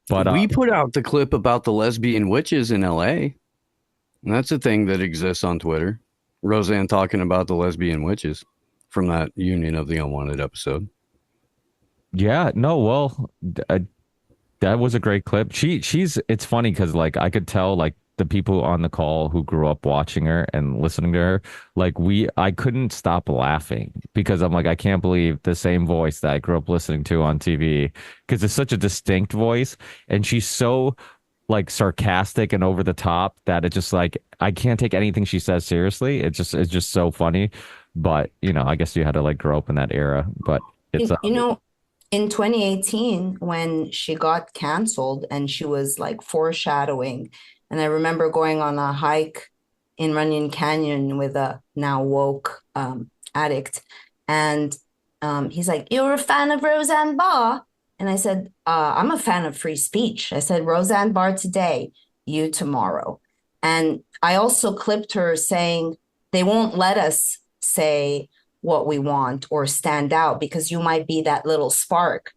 But We put out the clip about the lesbian witches in LA. And that's a thing that exists on Twitter. Roseanne talking about the lesbian witches from that Union of the Unwanted episode. yeah, no, well, that was a great clip. She's it's funny because like I could tell like the people on the call who grew up watching her and listening to her, like I couldn't stop laughing because I'm like, I can't believe the same voice that I grew up listening to on TV because it's such a distinct voice and she's so like sarcastic and over the top that it just like I can't take anything she says seriously. It's just so funny. But you know, I guess you had to like grow up in that era. But it's You know, in 2018, when she got canceled and she was like foreshadowing, and I remember going on a hike in Runyon Canyon with a now woke addict, and he's like, "You're a fan of Roseanne Barr?" And I said, "I'm a fan of free speech." I said, "Roseanne Barr today, you tomorrow." And I also clipped her saying, "They won't let us say what we want or stand out because you might be that little spark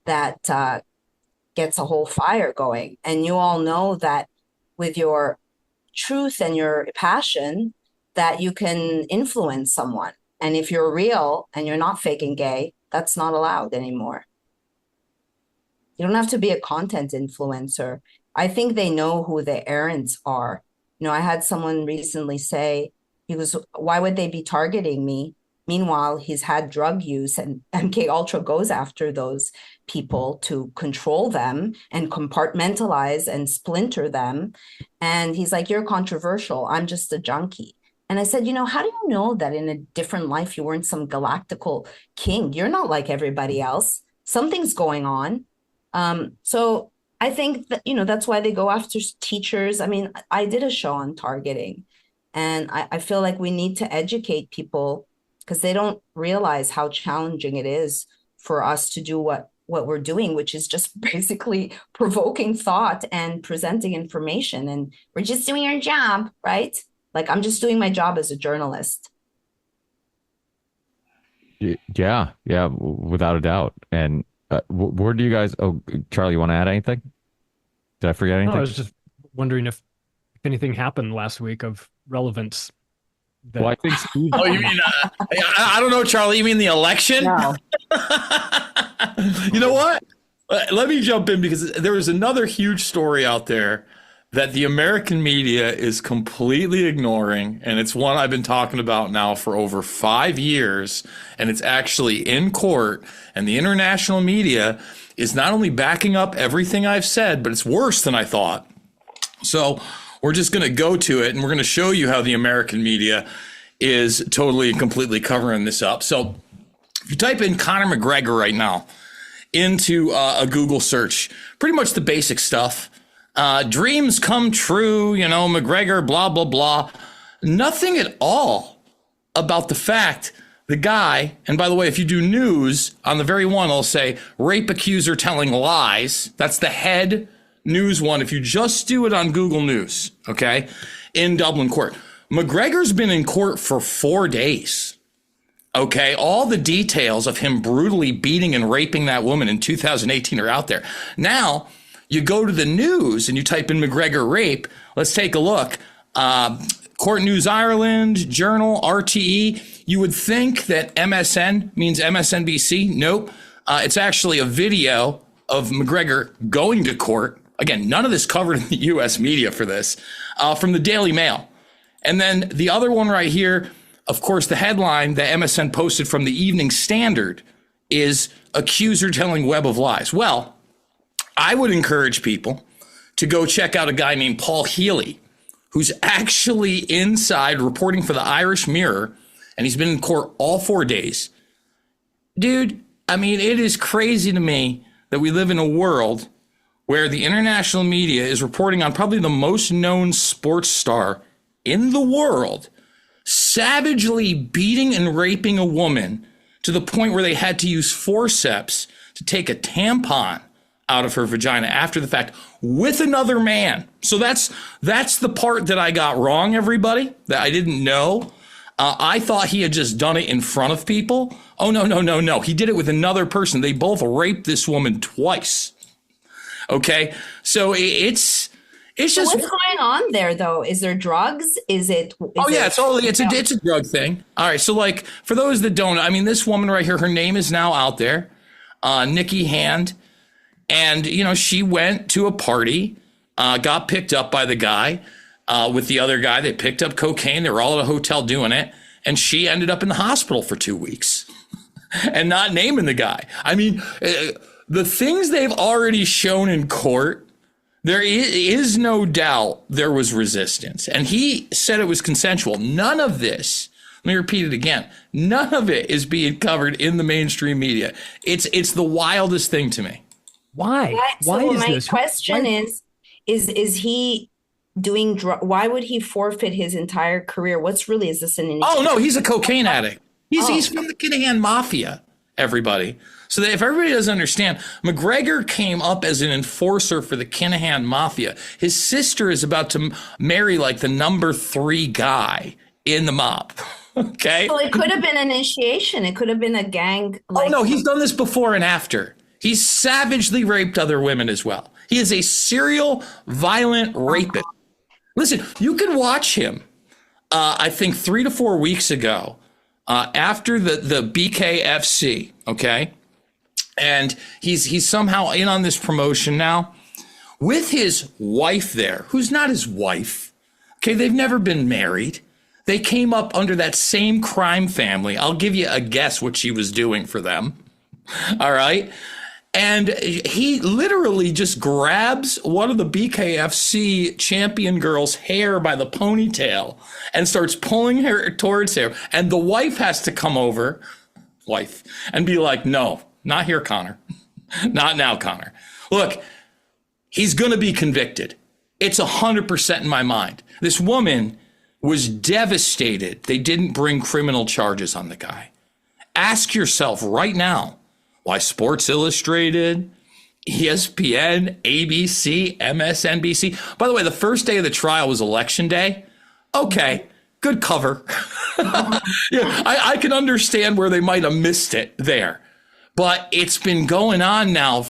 that gets a whole fire going." And you all know that with your truth and your passion, that you can influence someone. And if you're real and you're not fake and gay, that's not allowed anymore. You don't have to be a content influencer. I think they know who the errands are. You know, I had someone recently say, he was, why would they be targeting me? Meanwhile, he's had drug use, and MK Ultra goes after those people to control them and compartmentalize and splinter them. And he's like, "You're controversial. I'm just a junkie." And I said, how do you know that in a different life you weren't some galactical king? You're not like everybody else. Something's going on. So I think that, that's why they go after teachers. I mean, I did a show on targeting, and I feel like we need to educate people because they don't realize how challenging it is for us to do what we're doing, which is just basically provoking thought and presenting information. And we're just doing our job, right? Like, I'm just doing my job as a journalist. yeah, yeah, without a doubt. And where do you guys? Oh, Charlie, you want to add anything? Did I forget No, I anything? was just wondering if anything happened last week of relevance Well, I that think Steve. Oh, you mean I don't know, Charlie. You mean the election? No. You know what? Let me jump in because there is another huge story out there that the American media is completely ignoring, and it's one I've been talking about now for over 5 years, and it's actually in court, and the international media is not only backing up everything I've said, but it's worse than I thought. So we're just going to go to it, and we're going to show you how the American media is totally and completely covering this up. So if you type in Conor McGregor right now into a Google search, pretty much the basic stuff. Dreams come true, McGregor, blah, blah, blah. Nothing at all about the fact the guy, and by the way, if you do news on the very one, I'll say rape accuser telling lies. That's the head news one. If you just do it on Google News, okay, in Dublin court. McGregor's been in court for 4 days. Okay, all the details of him brutally beating and raping that woman in 2018 are out there. Now, you go to the news and you type in McGregor rape. Let's take a look. Court News Ireland, Journal, RTE. You would think that MSN means MSNBC. Nope. It's actually a video of McGregor going to court. Again, none of this covered in the U.S. media for this, from the Daily Mail. And then the other one right here, of course, the headline that MSN posted from the Evening Standard is accuser telling web of lies. Well, I would encourage people to go check out a guy named Paul Healy, who's actually inside reporting for the Irish Mirror, and he's been in court all 4 days. Dude, I mean, it is crazy to me that we live in a world where the international media is reporting on probably the most known sports star in the world savagely beating and raping a woman to the point where they had to use forceps to take a tampon out of her vagina after the fact with another man. So that's the part that I got wrong, everybody, that I didn't know. I thought he had just done it in front of people. Oh, no. He did it with another person. They both raped this woman twice. Okay. So it's So just, what's going on there, though? Is there drugs? Is it? oh yeah, it's a drug thing. All right. So like for those that don't, I mean, this woman right here, her name is now out there, Nikki Hand. And, you know, she went to a party, got picked up by the guy with the other guy. They picked up cocaine. They were all at a hotel doing it. And she ended up in the hospital for 2 weeks and not naming the guy. I mean, the things they've already shown in court, there is no doubt there was resistance. And he said it was consensual. None of this, let me repeat it again, none of it is being covered in the mainstream media. It's the wildest thing to me. Why? So Why is my this? question Why- is he doing why would he forfeit his entire career? Is this an Oh no, he's a cocaine addict. He's Oh. he's from the Kinahan Mafia, everybody. So that if everybody doesn't understand, McGregor came up as an enforcer for the Kinahan Mafia. His sister is about to marry like the number 3 guy in the mob. Okay. So it could have been an initiation. It could have been a gang. Oh no, he's done this before and after. He's savagely raped other women as well. He is a serial violent rapist. Listen, you can watch him. I think 3 to 4 weeks ago, after the BKFC. Okay, and he's somehow in on this promotion now with his wife there, who's not his wife. Okay, they've never been married. They came up under that same crime family. I'll give you a guess what she was doing for them. All right. And he literally just grabs one of the BKFC champion girl's hair by the ponytail and starts pulling her towards him. And the wife has to come over, and be like, no, not here, Connor. Not now, Connor. Look, he's going to be convicted. It's 100% in my mind. This woman was devastated they didn't bring criminal charges on the guy. Ask yourself right now why Sports Illustrated, ESPN, ABC, MSNBC. By the way, the first day of the trial was election day. Okay, good cover. Yeah, I can understand where they might have missed it there. But it's been going on now